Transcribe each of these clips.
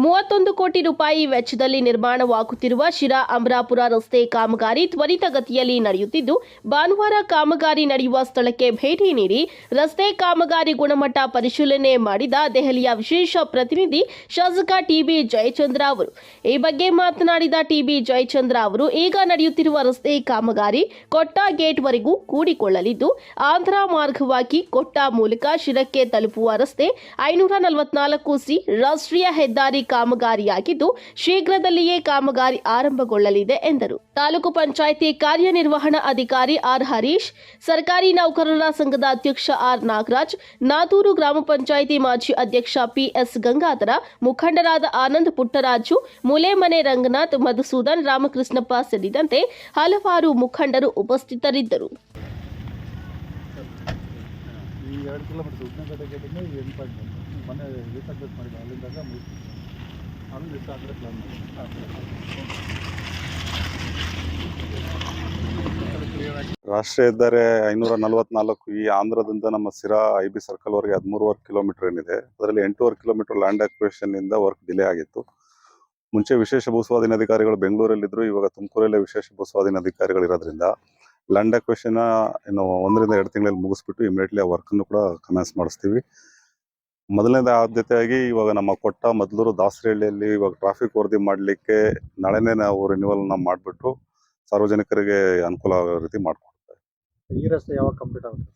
31 ಕೋಟಿ ರೂಪಾಯಿ ವೆಚ್ಚದಲ್ಲಿ ನಿರ್ಮಾಣವಾಗುತ್ತಿರುವ ಶಿರಾ ಅಮರಾಪುರ ರಸ್ತೆ ಕಾಮಗಾರಿ ತ್ವರಿತಗತಿಯಲ್ಲಿ ನಡೆಯುತ್ತಿದ್ದು, ಭಾನುವಾರ ಕಾಮಗಾರಿ ನಡೆಯುವ ಸ್ಥಳಕ್ಕೆ ಭೇಟಿ ನೀಡಿ ರಸ್ತೆ ಕಾಮಗಾರಿ ಗುಣಮಟ್ಟ ಪರಿಶೀಲನೆ ಮಾಡಿದ ದೆಹಲಿಯ ವಿಶೇಷ ಪ್ರತಿನಿಧಿ ಶಾಸಕ ಟಿಬಿ ಜಯಚಂದ್ರ ಅವರು. ಈ ಬಗ್ಗೆ ಮಾತನಾಡಿದ ಟಿಬಿ ಜಯಚಂದ್ರ ಅವರು, ಈಗ ನಡೆಯುತ್ತಿರುವ ರಸ್ತೆ ಕಾಮಗಾರಿ ಕೊಟ್ಟ ಗೇಟ್ವರೆಗೂ ಕೂಡಿಕೊಳ್ಳಲಿದ್ದು, ಆಂಧ್ರ ಮಾರ್ಗವಾಗಿ ಕೊಟ್ಟ ಮೂಲಕ ಶಿರಕ್ಕೆ ತಲುಪುವ ರಸ್ತೆ 544 ಸಿ ರಾಷ್ಟ್ರೀಯ ಹೆದ್ದಾರಿ ಕಾಮಗಾರಿಯಾಗಿದ್ದು, ಶೀಘ್ರದಲ್ಲಿಯೇ ಕಾಮಗಾರಿ ಆರಂಭಗೊಳ್ಳಲಿದೆ ಎಂದರು. ತಾಲೂಕು ಪಂಚಾಯಿತಿ ಕಾರ್ಯನಿರ್ವಹಣಾ ಅಧಿಕಾರಿ ಆರ್ ಹರೀಶ್, ಸರ್ಕಾರಿ ನೌಕರರ ಸಂಘದ ಅಧ್ಯಕ್ಷ ಆರ್ ನಾಗರಾಜ್, ನಾದೂರು ಗ್ರಾಮ ಪಂಚಾಯಿತಿ ಮಾಜಿ ಅಧ್ಯಕ್ಷ ಪಿಎಸ್ ಗಂಗಾಧರ, ಮುಖಂಡರಾದ ಆನಂದ್ ಪುಟ್ಟರಾಜು, ಮುಲೇಮನೆ ರಂಗನಾಥ್, ಮಧುಸೂದನ್, ರಾಮಕೃಷ್ಣಪ್ಪ ಸೇರಿದಂತೆ ಹಲವಾರು ಮುಖಂಡರು ಉಪಸ್ಥಿತರಿದ್ದರು. 2 ಕಿಲೋಮೀಟರ್ ಉದ್ದಗಡೆಗೆ 8 ಮನೆ ರೀಸರ್ಚ್ ಮಾಡಿದ್ದೆ. ಅಲ್ಲಿಂದಾಗ ಅಲ್ಲಿ ದಿವಸ ಅಂದರೆ ಪ್ಲಾನ್ ರಾಷ್ಟ್ರೀಯ ಹೆದ್ದಾರಿ 544 ಈ ಆಂಧ್ರದಿಂದ ನಮ್ಮ ಸಿರಾ IB ಸರ್ಕಲ್ವರೆಗೆ 13.5 ಕಿಲೋಮೀಟರ್ ಏನಿದೆ. ಅದರಲ್ಲಿ 8.5 ಕಿಲೋಮೀಟರ್ ಲ್ಯಾಂಡ್ ಅಕ್ವಿಸಿಷನ್ ಇಂದ ವರ್ಕ್ ಡಿಲೇ ಆಗಿತ್ತು. ಮುಂಚೆ ವಿಶೇಷ ಭೂಸ್ವಾಧೀನ ಅಧಿಕಾರಿಗಳು ಬೆಂಗಳೂರಲ್ಲಿದ್ದರು. ಇವಾಗ ತುಮಕೂರಲ್ಲೇ ವಿಶೇಷ ಭೂಸ್ವಾಧೀನ ಅಧಿಕಾರಿಗಳು ಇರೋದ್ರಿಂದ ಲ್ಯಾಂಡ್ ಅಕ್ವಿಸಿಷನ್ ಇನ್ನು 1 ರಿಂದ 2 ತಿಂಗಳಲ್ಲಿ ಮುಗಿಸ್ಬಿಟ್ಟು ಇಮಿಡಿಯೇಟ್ಲಿ ಆ ವರ್ಕನ್ನು ಕೂಡ ಕಮೆನ್ಸ್ ಮಾಡಿಸ್ತೀವಿ. ಮೊದಲನೇದ ಆದ್ಯತೆಯಾಗಿ ಇವಾಗ ನಮ್ಮ ಕೊಟ್ಟ ಮದ್ಲೂರು ದಾಸರಹಳ್ಳಿಯಲ್ಲಿ ಇವಾಗ ಟ್ರಾಫಿಕ್ ವರದಿ ಮಾಡಲಿಕ್ಕೆ ನಾಳೆನೇ ನಾವು ರಿನ್ಯೂವಲ್ನ ಮಾಡಿಬಿಟ್ಟು ಸಾರ್ವಜನಿಕರಿಗೆ ಅನುಕೂಲ ಆಗೋ ರೀತಿ ಮಾಡ್ಕೊಡ್ತೇವೆ. ಈ ರಸ್ತೆ ಯಾವಾಗ ಕಂಪ್ಲೀಟ್ ಆಗುತ್ತೆ?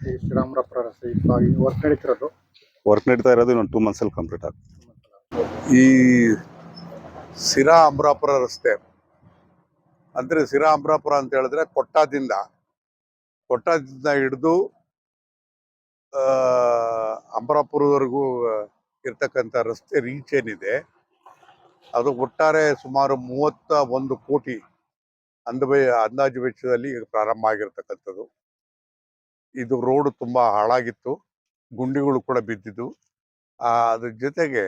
ಈ ಶ್ರೀರಾಮಪುರ ರಸ್ತೆ ವರ್ಕ್ ನಡೀತಾ ಇರೋದು ಇನ್ನೊಂದು 2 ಮಂತ್ಸಲ್ಲಿ ಕಂಪ್ಲೀಟ್ ಆಗುತ್ತೆ. ಈ ಸಿರಾ ಅಮರಾಪುರ ರಸ್ತೆ ಅಂದರೆ ಸಿರಾ ಅಮರಾಪುರ ಅಂತ ಹೇಳಿದ್ರೆ ಕೊಟ್ಟದಿಂದ ಹಿಡಿದು ಅಮರಾಪುರದವರೆಗೂ ಇರ್ತಕ್ಕಂಥ ರಸ್ತೆ ರೀಚ್ ಏನಿದೆ ಅದು ಒಟ್ಟಾರೆ ಸುಮಾರು 31 ಕೋಟಿ ಅಂದಾಜು ವೆಚ್ಚದಲ್ಲಿ ಪ್ರಾರಂಭ ಆಗಿರ್ತಕ್ಕಂಥದ್ದು. ಇದು ರೋಡ್ ತುಂಬ ಹಾಳಾಗಿತ್ತು, ಗುಂಡಿಗಳು ಕೂಡ ಬಿದ್ದಿದ್ದು. ಅದ್ರ ಜೊತೆಗೆ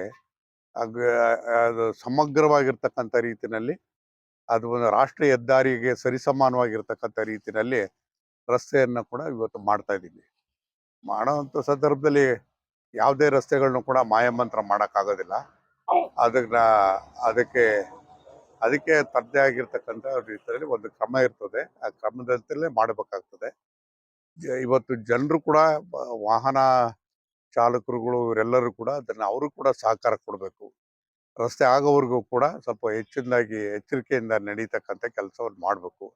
ಅದು ಸಮಗ್ರವಾಗಿರ್ತಕ್ಕಂಥ ರೀತಿಯಲ್ಲಿ ಅದು ಒಂದು ರಾಷ್ಟ್ರೀಯ ಹೆದ್ದಾರಿಗೆ ಸರಿಸಮಾನವಾಗಿರ್ತಕ್ಕಂಥ ರೀತಿಯಲ್ಲಿ ರಸ್ತೆಯನ್ನು ಕೂಡ ಇವತ್ತು ಮಾಡ್ತಾ ಇದ್ದೀವಿ. ಮಾಡೋವಂಥ ಸಂದರ್ಭದಲ್ಲಿ ಯಾವುದೇ ರಸ್ತೆಗಳನ್ನು ಕೂಡ ಮಾಯಮಂತ್ರ ಮಾಡೋಕ್ಕಾಗೋದಿಲ್ಲ. ಅದಕ್ಕೆ ತದ್ದೇ ಆಗಿರ್ತಕ್ಕಂಥ ರೀತಿಯಲ್ಲಿ ಒಂದು ಕ್ರಮ ಇರ್ತದೆ. ಆ ಕ್ರಮದಂತೆಯೇ ಮಾಡಬೇಕಾಗ್ತದೆ. ಇವತ್ತು ಜನರು ಕೂಡ ವಾಹನ ಚಾಲಕರುಗಳು ಇವರೆಲ್ಲರೂ ಕೂಡ ಅದನ್ನು ಅವರು ಕೂಡ ಸಹಕಾರ ಕೊಡಬೇಕು. ರಸ್ತೆ ಆಗೋವರೆಗೂ ಕೂಡ ಸ್ವಲ್ಪ ಎಚ್ಚರಿಕೆಯಿಂದ ನಡೀತಕ್ಕಂಥ ಕೆಲಸವನ್ನು ಮಾಡಬೇಕು.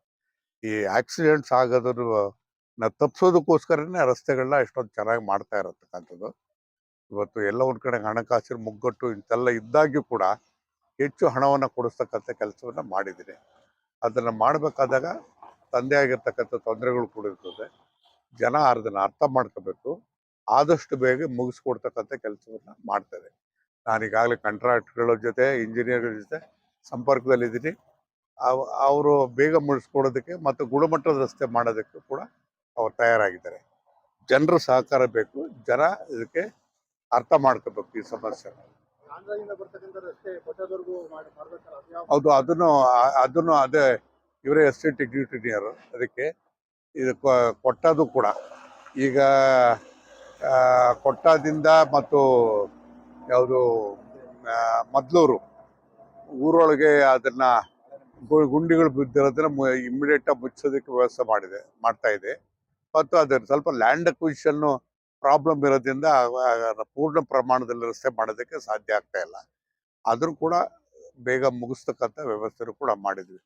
ಈ ಆಕ್ಸಿಡೆಂಟ್ಸ್ ಆಗೋದನ್ನ ತಪ್ಪಿಸೋದಕ್ಕೋಸ್ಕರನೇ ರಸ್ತೆಗಳನ್ನ ಎಷ್ಟೊಂದು ಚೆನ್ನಾಗಿ ಮಾಡ್ತಾ ಇರತಕ್ಕಂಥದ್ದು. ಇವತ್ತು ಎಲ್ಲ ಒಂದು ಕಡೆ ಹಣಕಾಸಿನ ಮುಗ್ಗಟ್ಟು ಇಂತೆಲ್ಲ ಇದ್ದಾಗ್ಯೂ ಕೂಡ ಹೆಚ್ಚು ಹಣವನ್ನು ಕೊಡಿಸ್ತಕ್ಕಂಥ ಕೆಲಸವನ್ನು ಮಾಡಿದ್ದೀನಿ. ಅದನ್ನು ಮಾಡಬೇಕಾದಾಗ ತಂದೆ ಆಗಿರ್ತಕ್ಕಂಥ ತೊಂದರೆಗಳು ಕೂಡ ಇರ್ತದೆ. ಜನ ಅದನ್ನು ಅರ್ಥ ಮಾಡ್ಕೋಬೇಕು. ಆದಷ್ಟು ಬೇಗ ಮುಗಿಸ್ಕೊಡ್ತಕ್ಕಂಥ ಕೆಲಸವನ್ನು ಮಾಡ್ತಾರೆ. ನಾನೀಗಾಗಲೇ ಕಾಂಟ್ರಾಕ್ಟ್ಗಳ ಜೊತೆ ಇಂಜಿನಿಯರ್ಗಳ ಜೊತೆ ಸಂಪರ್ಕದಲ್ಲಿದ್ದೀನಿ. ಅವರು ಬೇಗ ಮುಗಿಸ್ಕೊಡೋದಕ್ಕೆ ಮತ್ತು ಗುಣಮಟ್ಟದ ರಸ್ತೆ ಮಾಡೋದಕ್ಕೆ ಕೂಡ ಅವ್ರು ತಯಾರಾಗಿದ್ದಾರೆ. ಜನರ ಸಹಕಾರ ಬೇಕು. ಜನ ಇದಕ್ಕೆ ಅರ್ಥ ಮಾಡ್ಕೋಬೇಕು ಈ ಸಮಸ್ಯೆ. ಹೌದು, ಅದನ್ನು ಅದೇ ಇವರೇ ಎಸ್ಟೇಟ್ ಎಕ್ಸಿಕ್ಯೂಟಿವ್ ಅದಕ್ಕೆ ಇದು ಕೊಟ್ಟದು ಕೂಡ ಈಗ ಕೊಟ್ಟದಿಂದ ಮತ್ತು ಯಾವುದು ಮದ್ಲೂರು ಊರೊಳಗೆ ಅದನ್ನ ಗುಂಡಿಗಳು ಬಿದ್ದಿರೋದನ್ನ ಇಮಿಡಿಯೇಟಾಗಿ ಮುಚ್ಚೋದಕ್ಕೆ ವ್ಯವಸ್ಥೆ ಮಾಡ್ತಾ ಇದೆ. ಮತ್ತು ಅದನ್ನು ಸ್ವಲ್ಪ ಲ್ಯಾಂಡ್ ಅಕ್ವಿಸಿಷನ್ನು ಪ್ರಾಬ್ಲಮ್ ಇರೋದ್ರಿಂದ ಪೂರ್ಣ ಪ್ರಮಾಣದಲ್ಲಿ ರಸ್ತೆ ಮಾಡೋದಕ್ಕೆ ಸಾಧ್ಯ ಆಗ್ತಾ ಇಲ್ಲ. ಅದನ್ನು ಕೂಡ ಬೇಗ ಮುಗಿಸ್ತಕ್ಕಂಥ ವ್ಯವಸ್ಥೆನೂ ಕೂಡ ಮಾಡಿದ್ವಿ.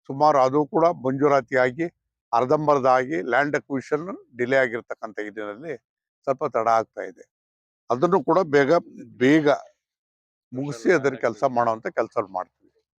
ಸುಮಾರು ಅದು ಕೂಡ ಮಂಜೂರಾತಿಯಾಗಿ ಅರ್ಧಂಬರ್ಧ ಆಗಿ ಲ್ಯಾಂಡ್ ಅಕ್ವಿಸಿಷನ್ ಡಿಲೇ ಆಗಿರ್ತಕ್ಕಂಥ ಇದರಲ್ಲಿ ಸ್ವಲ್ಪ ತಡ ಆಗ್ತಾ ಇದೆ. ಅದನ್ನು ಕೂಡ ಬೇಗ ಮುಗಿಸಿ ಅದರ ಕೆಲಸ ಮಾಡುವಂಥ ಕೆಲಸ ಮಾಡ್ತೀವಿ.